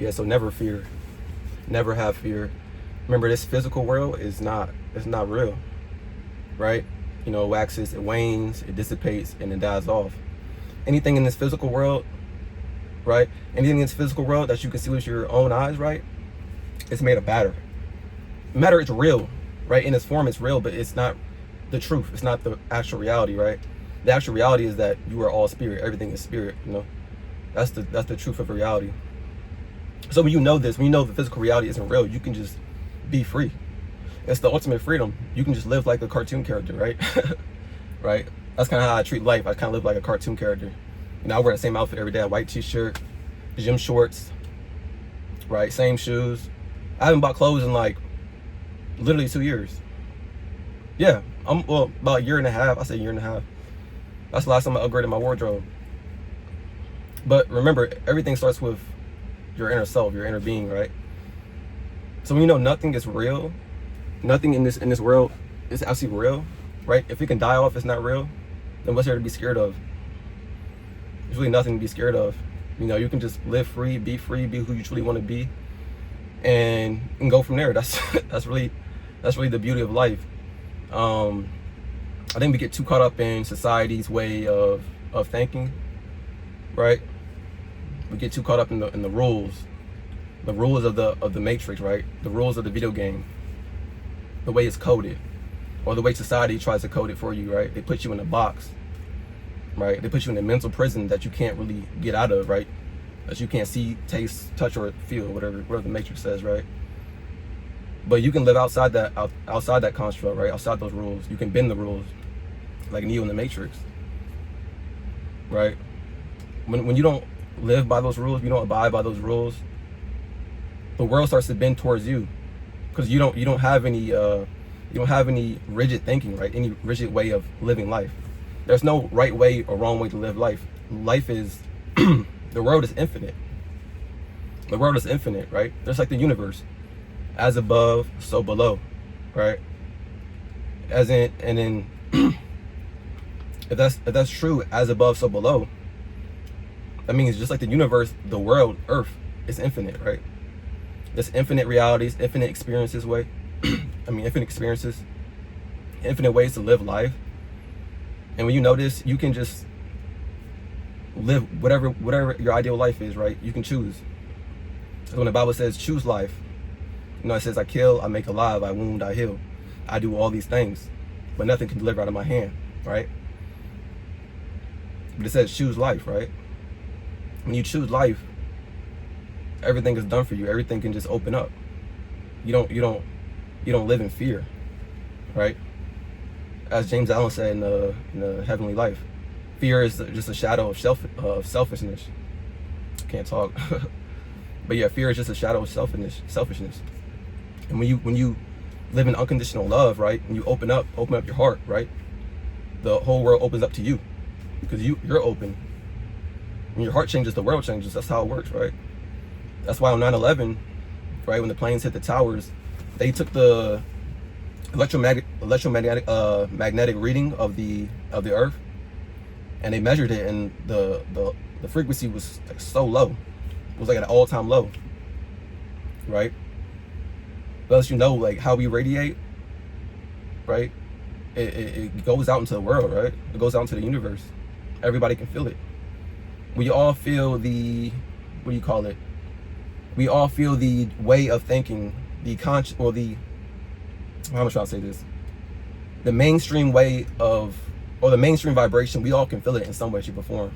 Yeah, so never fear. Never have fear. Remember, this physical world is not, it's not real, right? You know, it waxes, it wanes, it dissipates, and it dies off. Anything in this physical world, right? Anything in this physical world that you can see with your own eyes, right? It's made of matter. Matter is real, right? In its form, it's real, but it's not the truth. It's not the actual reality, right? The actual reality is that you are all spirit. Everything is spirit, you know? That's the truth of reality. So when you know this, when you know the physical reality isn't real, you can just be free. It's the ultimate freedom. You can just live like a cartoon character, right? Right? That's kind of how I treat life. I kind of live like a cartoon character. You know, I wear the same outfit every day. A white t-shirt, gym shorts, right? Same shoes. I haven't bought clothes in like literally 2 years. Yeah, well, about a year and a half. I say year and a half. That's the last time I upgraded my wardrobe. But remember, everything starts with your inner self, your inner being, right? So when you know nothing is real, nothing in this world is actually real, right? If it can die off, it's not real, then what's there to be scared of? There's really nothing to be scared of. You know, you can just live free, be who you truly want to be, and go from there. That's really the beauty of life. I think we get too caught up in society's way of thinking, right? We get too caught up in the rules of the matrix, right? The rules of the video game, the way it's coded, or the way society tries to code it for you, right? They put you in a box, right? They put you in a mental prison that you can't really get out of, right? That you can't see, taste, touch, or feel, whatever the matrix says, right? But you can live outside that construct, right? Outside those rules, you can bend the rules, like Neo in the Matrix, right? When you don't live by those rules, you don't abide by those rules, the world starts to bend towards you, because you don't have any rigid thinking, right? Any rigid way of living life. There's no right way or wrong way to live life. Life is the world is infinite. The world is infinite, right? Just like the universe, as above, so below, right? As in, and then if that's true, as above, so below, that means just like the universe, the world, Earth is infinite, right? There's infinite realities, infinite experiences, infinite experiences, infinite ways to live life. And when you know this, you can just live whatever your ideal life is, right? You can choose. So when the Bible says choose life, you know, it says I kill, I make alive, I wound, I heal. I do all these things, but nothing can deliver out of my hand, right? But it says choose life, right? When you choose life, everything is done for you. Everything can just open up. You don't live in fear, right? As James Allen said in the Heavenly Life, fear is just a shadow of selfishness. Can't talk. But yeah, fear is just a shadow of selfishness. And when you live in unconditional love, right? When you open up your heart, right? The whole world opens up to you, because you're open. When your heart changes, the world changes. That's how it works, right? That's why on 9/11, right, when the planes hit the towers, they took the magnetic reading of the Earth, and they measured it, and the frequency was like so low. It was like at an all-time low, right? But as you know, like how we radiate, right? It goes out into the world, right? It goes out into the universe. Everybody can feel it. We all feel the, what do you call it? We all feel the way of thinking, the conscious, or the, how am I trying to say this? The mainstream way of, or the mainstream vibration, we all can feel it in some way, shape, or form.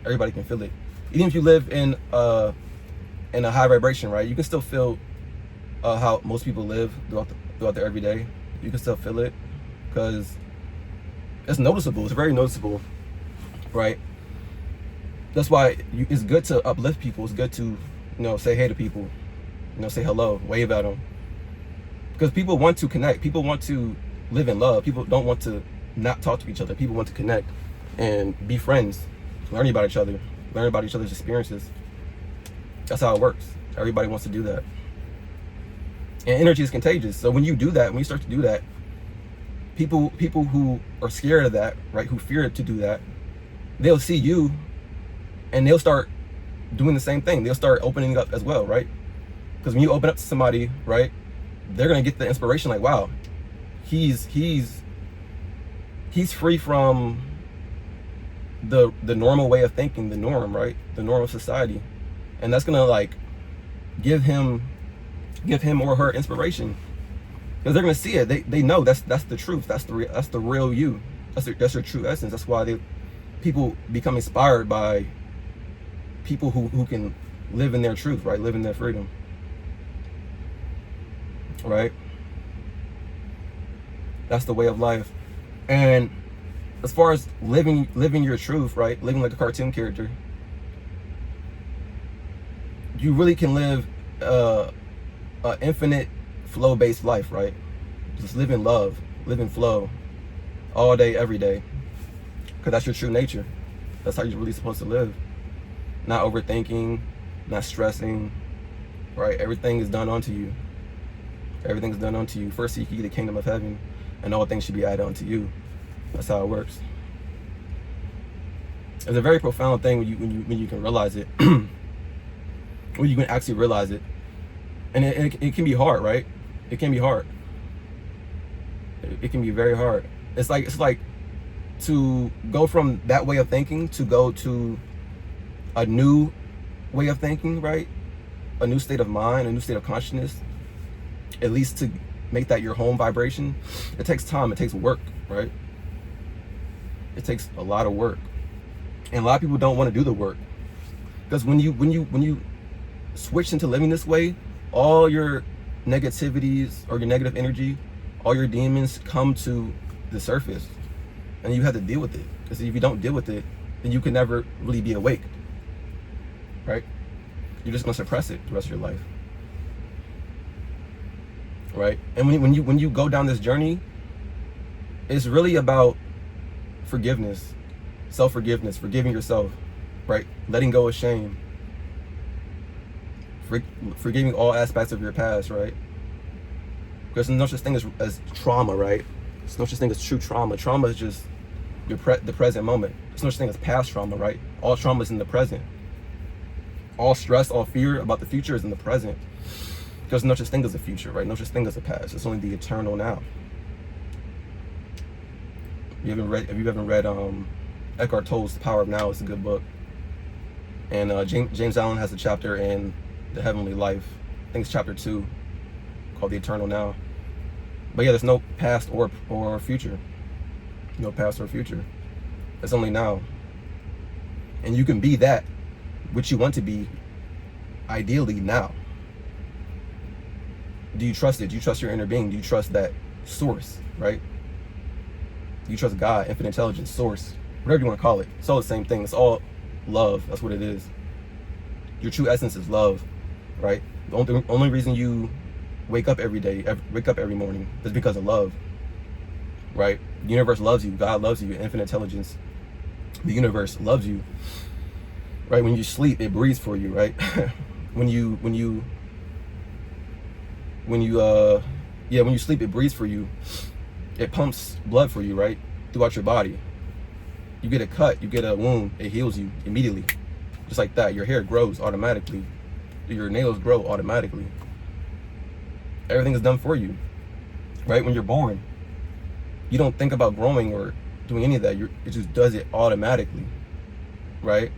Everybody can feel it. Even if you live in a high vibration, right? You can still feel how most people live throughout their everyday. You can still feel it, because it's noticeable. It's very noticeable, right? That's why it's good to uplift people. It's good to, say hey to people, say hello, wave at them, because people want to connect. People want to live in love. People don't want to not talk to each other. People want to connect and be friends, learn about each other, learn about each other's experiences. That's how it works. Everybody wants to do that. And energy is contagious. So when you do that, when you start to do that, people who are scared of that, right, who fear to do that, they'll see you, and they'll start doing the same thing. They'll start opening up as well, right? Because when you open up to somebody, right, they're gonna get the inspiration like, wow, he's free from the normal way of thinking, the norm, right? The norm of society. And that's gonna like give him or her inspiration. Because they're gonna see it. They know that's the truth. That's the real you. That's your true essence. That's why people become inspired by people who can live in their truth, right? Live in their freedom. Right? That's the way of life. And as far as living your truth, right? Living like a cartoon character, you really can live an infinite flow-based life, right? Just live in love, live in flow, all day, every day, because that's your true nature. That's how you're really supposed to live. Not overthinking, not stressing, right? Everything is done unto you. Everything's done unto you. First seek ye the kingdom of heaven, and all things should be added unto you. That's how it works. It's a very profound thing when you can realize it. When you can actually realize it. And it can be hard, right? It can be hard. It can be very hard. It's like to go from that way of thinking to go to a new way of thinking, right? A new state of mind, a new state of consciousness. At least to make that your home vibration. It takes time, it takes work, right? It takes a lot of work. And a lot of people don't want to do the work. Because when you switch into living this way, all your negativities or your negative energy, all your demons come to the surface, and you have to deal with it. Because if you don't deal with it, then you can never really be awake, right? You're just gonna suppress it the rest of your life, right? And when you go down this journey, it's really about forgiveness, self-forgiveness, forgiving yourself, right? Letting go of shame, forgiving all aspects of your past, right? Because there's no such thing as trauma, right? There's no such thing as true trauma. Trauma is just the present moment. There's no such thing as past trauma, right? All trauma is in the present. All stress, all fear about the future is in the present. There's no such thing as a future, right? No such thing as a past. It's only the eternal now. Have you ever read Eckhart Tolle's The Power of Now? It's a good book. And James Allen has a chapter in The Heavenly Life. I think it's chapter 2, called The Eternal Now. But yeah, there's no past or future. No past or future. It's only now. And you can be that which you want to be, ideally, now. Do you trust it? Do you trust your inner being? Do you trust that source, right? Do you trust God, infinite intelligence, source, whatever you want to call it? It's all the same thing. It's all love. That's what it is. Your true essence is love, right? The only reason you wake up every day, wake up every morning, is because of love, right? The universe loves you. God loves you. Infinite intelligence. The universe loves you, right? When you sleep, it breathes for you, right? when you sleep, it breathes for you. It pumps blood for you, right? Throughout your body. You get a cut, you get a wound, it heals you immediately. Just like that. Your hair grows automatically. Your nails grow automatically. Everything is done for you, right? When you're born, you don't think about growing or doing any of that. It just does it automatically, right?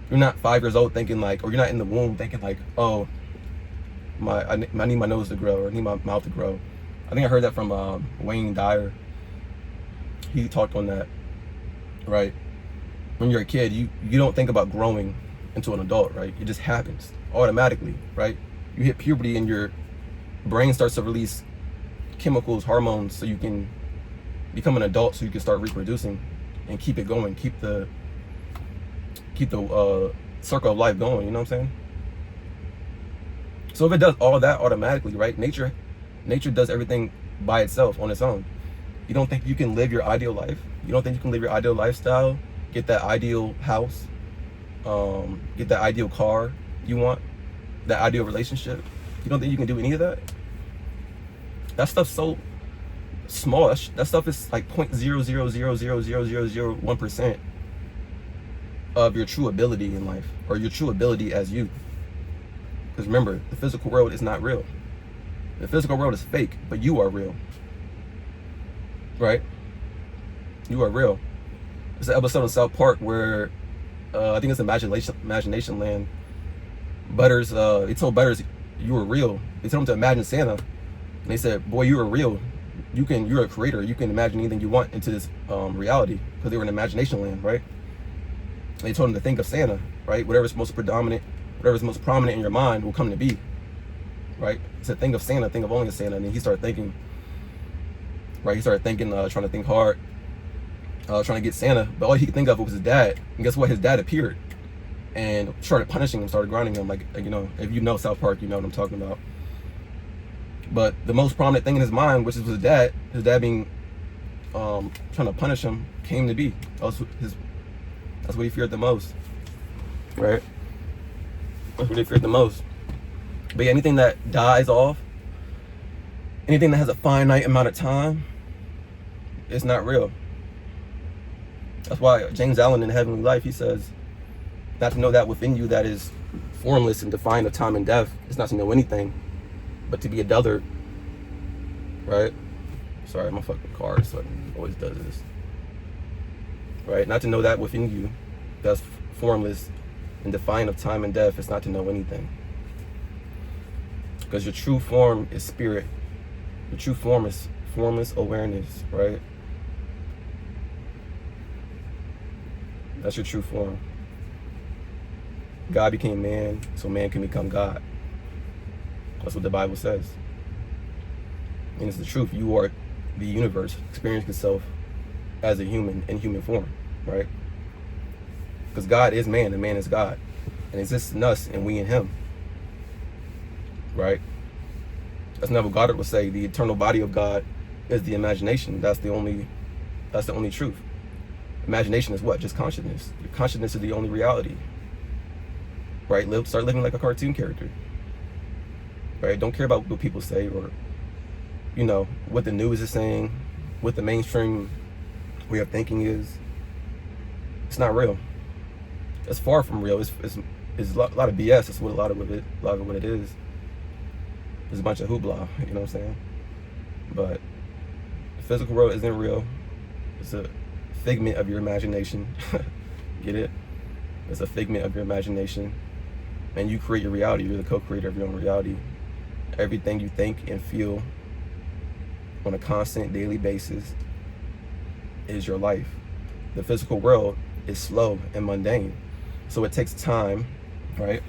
You're not 5 years old thinking like, or you're not in the womb thinking like, oh, I need my nose to grow, or I need my mouth to grow. I think I heard that from Wayne Dyer. He talked on that, right? When you're a kid, you don't think about growing into an adult, right? It just happens automatically, right? You hit puberty and your brain starts to release chemicals, hormones, so you can become an adult, so you can start reproducing and keep it going, keep the circle of life going. You know what I'm saying? So if it does all that automatically, right? Nature does everything by itself, on its own. You don't think you can live your ideal life? You don't think you can live your ideal lifestyle? Get that ideal house? Get that ideal car you want? That ideal relationship? You don't think you can do any of that? That stuff's so small. That stuff is like 0.0000001%. of your true ability in life, or your true ability as you. Because remember, the physical world is not real. The physical world is fake, but you are real. Right? You are real. There's an episode in South Park where I think it's Imagination Land. Butters, they told Butters, you were real. They told him to imagine Santa, and they said, boy, you are real. You're a creator. You can imagine anything you want into this reality, because they were in Imagination Land, right? They told him to think of Santa, right? Whatever's most prominent in your mind will come to be, right? He said, think of Santa, think of only Santa. And then he started thinking, right? He started thinking, trying to think hard, trying to get Santa, but all he could think of was his dad. And guess what? His dad appeared and started punishing him, started grinding him. Like, you know, if you know South Park, you know what I'm talking about. But the most prominent thing in his mind, which was his dad being trying to punish him, came to be. That's what he feared the most, right? That's what he feared the most. But yeah, anything that dies off, anything that has a finite amount of time, it's not real. That's why James Allen in Heavenly Life, he says, not to know that within you that is formless and defined of time and death is not to know anything, but to be a dullard, right? Sorry, my fucking car always does this. Right? Not to know that within you that's formless and defined of time and death is not to know anything. Because your true form is spirit. Your true form is formless awareness, right? That's your true form. God became man so man can become God. That's what the Bible says. And it's the truth. You are the universe experiencing itself as a human in human form, right? Because God is man and man is God. And exists in us and we in him. Right? That's Neville Goddard would say, the eternal body of God is the imagination. That's the only truth. Imagination is what? Just consciousness. Your consciousness is the only reality. Right? Start living like a cartoon character. Right? Don't care about what people say, or, you know, what the news is saying, what the mainstream way of thinking is. It's not real. It's far from real. It's a lot of BS. That's what a lot of what it is. It's a bunch of hoopla, you know what I'm saying? But the physical world isn't real. It's a figment of your imagination. Get it? It's a figment of your imagination. And you create your reality. You're the co-creator of your own reality. Everything you think and feel on a constant daily basis is your life. The physical world is slow and mundane. So it takes time, right?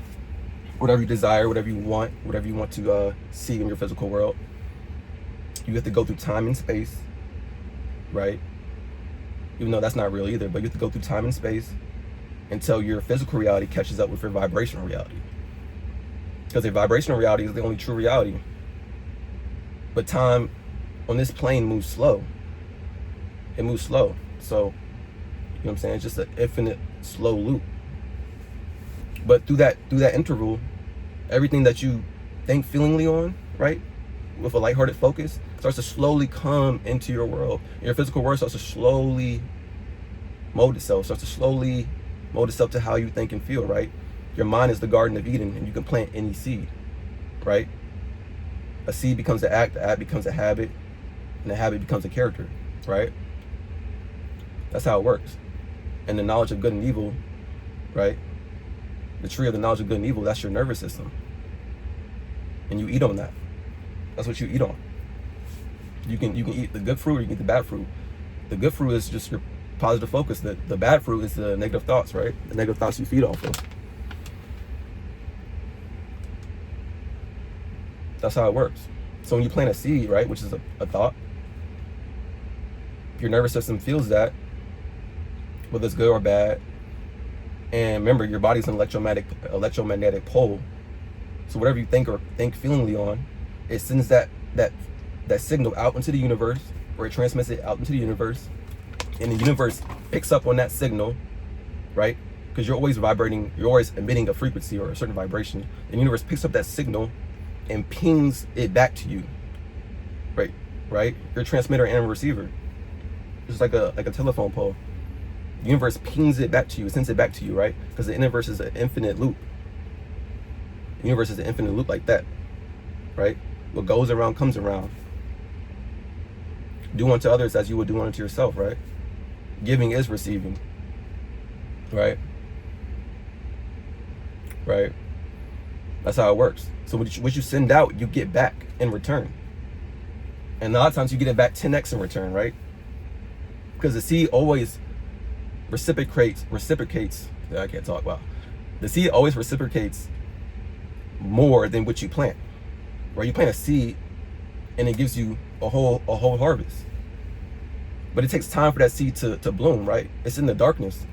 Whatever you desire, whatever you want to see in your physical world, you have to go through time and space, right? Even though that's not real either, but you have to go through time and space until your physical reality catches up with your vibrational reality. Because your vibrational reality is the only true reality. But time on this plane moves slow. It moves slow. So, you know what I'm saying? It's just an infinite slow loop. But through that interval, everything that you think feelingly on, right, with a lighthearted focus, starts to slowly come into your world. Your physical world starts to slowly mold itself, to how you think and feel, right? Your mind is the Garden of Eden, and you can plant any seed, right? A seed becomes an act, the act becomes a habit, and the habit becomes a character, right? That's how it works. And the knowledge of good and evil, right? The tree of the knowledge of good and evil, that's your nervous system. And you eat on that. That's what you eat on. You can eat the good fruit, or you can eat the bad fruit. The good fruit is just your positive focus. The bad fruit is the negative thoughts, right? The negative thoughts you feed off of. That's how it works. So when you plant a seed, right, which is a thought, your nervous system feels that, whether it's good or bad. And remember, your body's an electromagnetic pole. So whatever you think feelingly on, it sends that signal out into the universe, or it transmits it out into the universe, and the universe picks up on that signal, right? Because you're always vibrating, you're always emitting a frequency or a certain vibration. The universe picks up that signal and pings it back to you, right? You're a transmitter and a receiver. It's like a telephone pole. The universe pings it back to you, it sends it back to you, right? Because the universe is an infinite loop. The universe is an infinite loop like that, right? What goes around comes around. Do unto others as you would do unto yourself, right? Giving is receiving, right? Right? That's how it works. So what you send out, you get back in return. And a lot of times you get it back 10x in return, right? Because the seed always reciprocates. I can't talk. Wow. The seed always reciprocates more than what you plant. Right? You plant a seed and it gives you a whole harvest. But it takes time for that seed to bloom, right? It's in the darkness.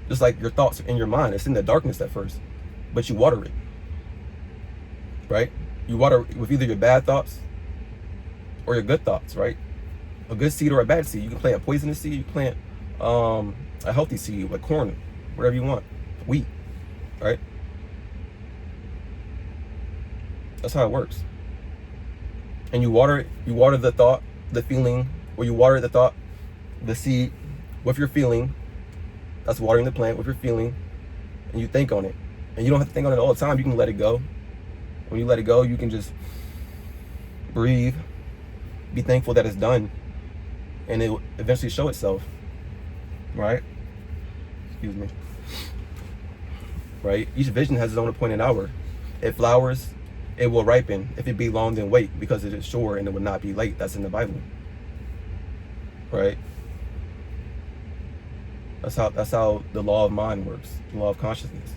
Just like your thoughts in your mind, it's in the darkness at first. But you water it. Right? You water with either your bad thoughts or your good thoughts, right? A good seed or a bad seed. You can plant a poisonous seed, you can plant a healthy seed, like corn, whatever you want, wheat, right? That's how it works. And you water the thought, the feeling, or you water the thought, the seed with your feeling. That's watering the plant with your feeling, and you think on it. And you don't have to think on it all the time. You can let it go. When you let it go, you can just breathe, be thankful that it's done, and it will eventually show itself, right? Excuse me. Right? Each vision has its own appointed hour. It flowers, it will ripen. If it be long, then wait, because it is sure and it will not be late. That's in the Bible. Right? That's how the law of mind works, the law of consciousness.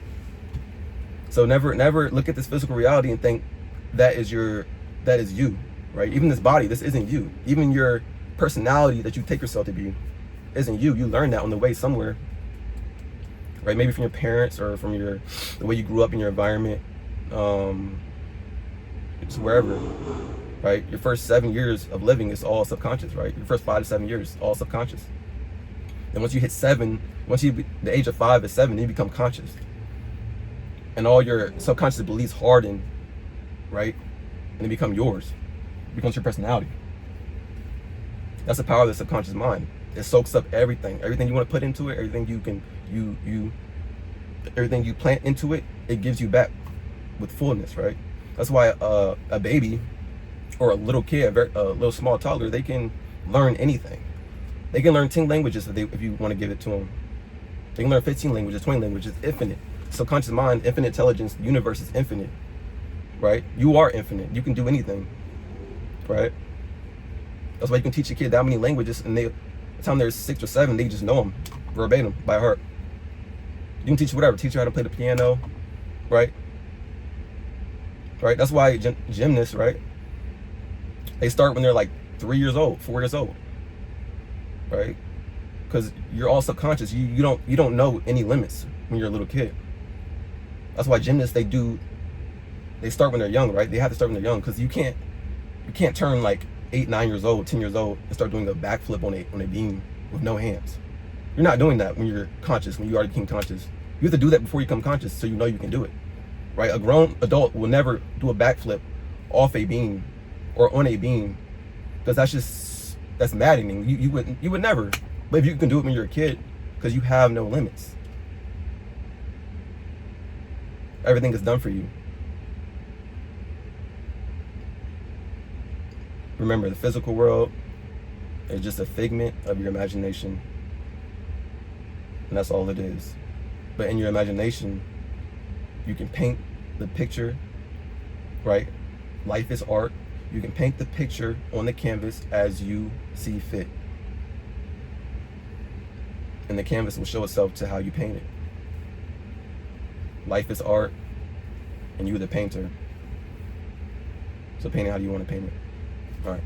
So never look at this physical reality and think that is you, right? Even this body, this isn't you. Even your personality that you take yourself to be isn't you. You learned that on the way somewhere, right? Maybe from your parents or from the way you grew up in your environment, just wherever, right? Your first 7 years of living is all subconscious, right? Your first 5 to 7 years, all subconscious. And once you hit 7, the age of 5 is 7, you become conscious. And all your subconscious beliefs harden, right? And they become yours. It becomes your personality. That's the power of the subconscious mind. It soaks up everything. Everything you want to put into it, everything everything you plant into it, it gives you back with fullness, right? That's why a baby or a little kid, a little small toddler, they can learn anything. They can learn 10 languages if you want to give it to them. They can learn 15 languages, 20 languages, infinite. Subconscious mind, infinite intelligence, the universe is infinite, right? You are infinite. You can do anything, right? That's why you can teach a kid that many languages, and by the time they're 6 or 7, they just know them verbatim by heart. You can teach whatever. Teach you how to play the piano, right? Right. That's why gymnasts, right? They start when they're like 3 years old, 4 years old, right? Because you're all subconscious. You don't know any limits when you're a little kid. That's why gymnasts, they start when they're young, right? They have to start when they're young, because you can't turn like 8, 9 years old, 10 years old and start doing a backflip on a beam with no hands. You're not doing that when you're conscious, when you already became conscious. You have to do that before you become conscious, so you know you can do it, right? A grown adult will never do a backflip off a beam or on a beam, because that's maddening. You would never. But if you can do it when you're a kid, because you have no limits. Everything is done for you. Remember, the physical world is just a figment of your imagination. And that's all it is. But in your imagination, you can paint the picture, right? Life is art. You can paint the picture on the canvas as you see fit. And the canvas will show itself to how you paint it. Life is art, and you're the painter. So paint it how do you want to paint it. All right.